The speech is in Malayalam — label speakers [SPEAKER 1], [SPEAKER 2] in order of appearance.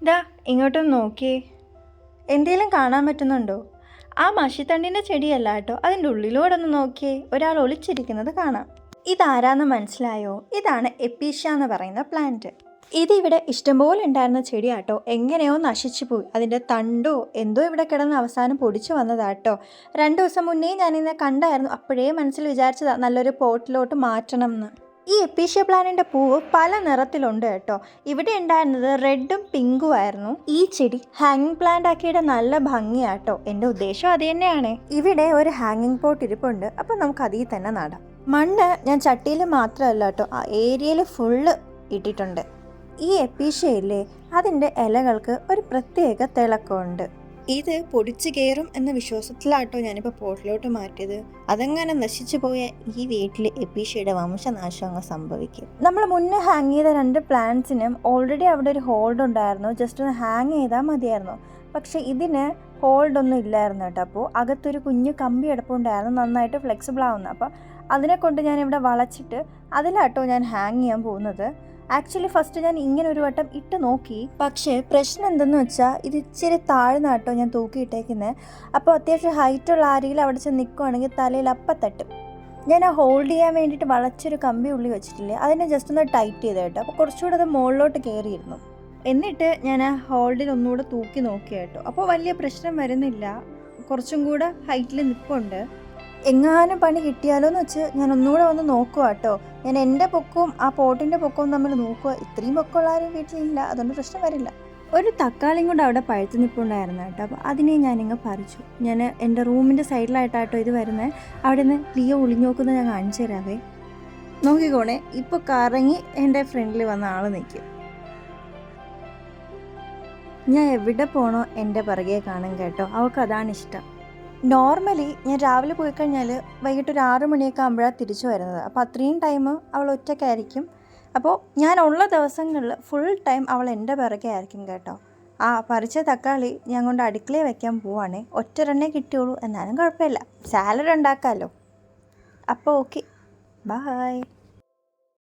[SPEAKER 1] ദാ ഇങ്ങോട്ടൊന്ന് നോക്കിയേ. എന്തേലും കാണാൻ പറ്റുന്നുണ്ടോ? ആ മഷിത്തണ്ടിൻ്റെ ചെടിയല്ല കേട്ടോ, അതിൻ്റെ ഉള്ളിലൂടെ ഒന്ന് നോക്കിയേ, ഒരാൾ ഒളിച്ചിരിക്കുന്നത് കാണാം. ഇതാരാന്ന് മനസ്സിലായോ? ഇതാണ് എപ്പീഷ്യ എന്ന് പറയുന്ന പ്ലാന്റ്. ഇതിവിടെ ഇഷ്ടംപോലെ ഉണ്ടായിരുന്ന ചെടിയാട്ടോ, എങ്ങനെയോ നശിച്ചു പോയി. അതിൻ്റെ തണ്ടോ എന്തോ ഇവിടെ കിടന്ന് അവസാനം പൊടിച്ചു വന്നതാട്ടോ. 2 ദിവസം മുന്നേ ഞാനിന്നെ കണ്ടായിരുന്നു. അപ്പോഴേ മനസ്സിൽ വിചാരിച്ചതാണ് നല്ലൊരു പോട്ടിലോട്ട് മാറ്റണം എന്ന്. ഈ എപ്പീഷ്യ പ്ലാന്റിൻ്റെ പൂവ് പല നിറത്തിലുണ്ട് കേട്ടോ. ഇവിടെ ഉണ്ടായിരുന്നത് റെഡും പിങ്കും ആയിരുന്നു. ഈ ചെടി ഹാങ്ങിങ് പ്ലാന്റ് ആക്കിയുടെ നല്ല ഭംഗിയാട്ടോ. എൻ്റെ ഉദ്ദേശം അത് തന്നെയാണ്. ഇവിടെ ഒരു ഹാങ്ങിങ് പോട്ട് ഇരിപ്പുണ്ട്, അപ്പം നമുക്ക് അതിൽ തന്നെ നടാം. മണ്ണ് ഞാൻ ചട്ടിയിൽ മാത്രമല്ല കേട്ടോ, ആ ഏരിയയിൽ ഫുള്ള് ഇട്ടിട്ടുണ്ട്. ഈ എപ്പീഷ്യയില്ലേ, അതിൻ്റെ ഇലകൾക്ക് ഒരു പ്രത്യേക തിളക്കമുണ്ട്. ഇത് പൊടിച്ചു കയറും എന്ന വിശ്വാസത്തിലാട്ടോ ഞാനിപ്പോൾ പോട്ടിലോട്ട് മാറ്റിയത്. അതങ്ങനെ നശിച്ചു പോയ ഈ വീട്ടിൽ എപ്പീഷ്യയുടെ വംശനാശം അങ്ങ് സംഭവിക്കും. നമ്മൾ മുന്നേ ഹാങ് ചെയ്ത 2 പ്ലാന്റ്സിനും ഓൾറെഡി അവിടെ ഒരു ഹോൾഡ് ഉണ്ടായിരുന്നു. ജസ്റ്റ് ഒന്ന് ഹാങ് ചെയ്താൽ മതിയായിരുന്നു. പക്ഷേ ഇതിന് ഹോൾഡൊന്നും ഇല്ലായിരുന്നു കേട്ടോ. അപ്പോൾ അകത്തൊരു കുഞ്ഞു കമ്പി എടുപ്പുണ്ടായിരുന്നു, നന്നായിട്ട് ഫ്ലെക്സിബിൾ ആവുന്നത്. അപ്പോൾ അതിനെ കൊണ്ട് ഞാനിവിടെ വളച്ചിട്ട് അതിലാട്ടോ ഞാൻ ഹാങ് ചെയ്യാൻ പോകുന്നത്. ആക്ച്വലി ഫസ്റ്റ് ഞാൻ ഇങ്ങനെ ഒരു വട്ടം ഇട്ട് നോക്കി. പക്ഷേ പ്രശ്നം എന്തെന്ന് വെച്ചാൽ ഇത് ഇച്ചിരി താഴ്ന്നാട്ടോ ഞാൻ തൂക്കിയിട്ടേക്കുന്നത്. അപ്പോൾ അത്യാവശ്യം ഹൈറ്റുള്ള ആരെങ്കിലും അവിടെ ചെന്ന് നിൽക്കുവാണെങ്കിൽ തലയിൽ അപ്പം തട്ടും. ഞാൻ ആ ഹോൾഡ് ചെയ്യാൻ വേണ്ടിയിട്ട് വളച്ചൊരു കമ്പി ഉള്ളി വെച്ചിട്ടില്ലേ, അതിനെ ജസ്റ്റ് ഒന്ന് ടൈറ്റ് ചെയ്ത് കേട്ടോ. അപ്പോൾ കുറച്ചുകൂടെ അത് മുകളിലോട്ട് കയറിയിരുന്നു. എന്നിട്ട് ഞാൻ ആ ഹോൾഡിൽ ഒന്നുകൂടെ തൂക്കി നോക്കി കേട്ടോ. അപ്പോൾ വലിയ പ്രശ്നം വരുന്നില്ല, കുറച്ചും കൂടെ ഹൈറ്റിൽ നിൽപ്പുണ്ട്. എങ്ങാനും പണി കിട്ടിയാലോ എന്ന് വെച്ച് ഞാൻ ഒന്നുകൂടെ വന്ന് നോക്കുക കേട്ടോ. ഞാൻ എൻ്റെ പൊക്കവും ആ പോട്ടിൻ്റെ പൊക്കവും തമ്മിൽ നോക്കുക. ഇത്രയും പൊക്കമുള്ള ആരും വീട്ടിലില്ല, അതുകൊണ്ട് പ്രശ്നം വരില്ല. ഒരു തക്കാളിയും കൊണ്ട് അവിടെ പഴുത്ത് നിൽപ്പുണ്ടായിരുന്നു കേട്ടോ. അപ്പോൾ അതിനെ ഞാനിങ്ങ് പറിച്ചു. ഞാൻ എൻ്റെ റൂമിൻ്റെ സൈഡിലായിട്ടാട്ടോ ഇത് വരുന്നത്. അവിടെ നിന്ന് ലിയോ ഒളിഞ്ഞു നോക്കുന്നത് ഞാൻ കാണിച്ചു തരാവേ. നോക്കിക്കോണേ, ഇപ്പോൾ കറങ്ങി എൻ്റെ ഫ്രണ്ടിൽ വന്ന ആൾ നിൽക്കും. ഞാൻ എവിടെ പോകണോ എൻ്റെ പിറകെ കാണും കേട്ടോ. അവൾക്ക് അതാണ് ഇഷ്ടം. നോർമലി ഞാൻ രാവിലെ പോയി കഴിഞ്ഞാൽ വൈകിട്ട് ഒരു 6 മണിയൊക്കെ ആകുമ്പോഴാണ് തിരിച്ചു വരുന്നത്. അപ്പോൾ അത്രയും ടൈം അവൾ ഒറ്റയ്ക്കായിരിക്കും. അപ്പോൾ ഞാനുള്ള ദിവസങ്ങളിൽ ഫുൾ ടൈം അവൾ എൻ്റെ പിറകെ ആയിരിക്കും കേട്ടോ. ആ പറിച്ച തക്കാളി ഞാൻ കൊണ്ട് അടുക്കളയിൽ വയ്ക്കാൻ പോവാണേ. ഒറ്റൊരെണ്ണേ കിട്ടിയുള്ളൂ, എന്നാലും കുഴപ്പമില്ല, സാലഡ് ഉണ്ടാക്കാമല്ലോ. അപ്പോൾ ഓക്കെ, ബൈ.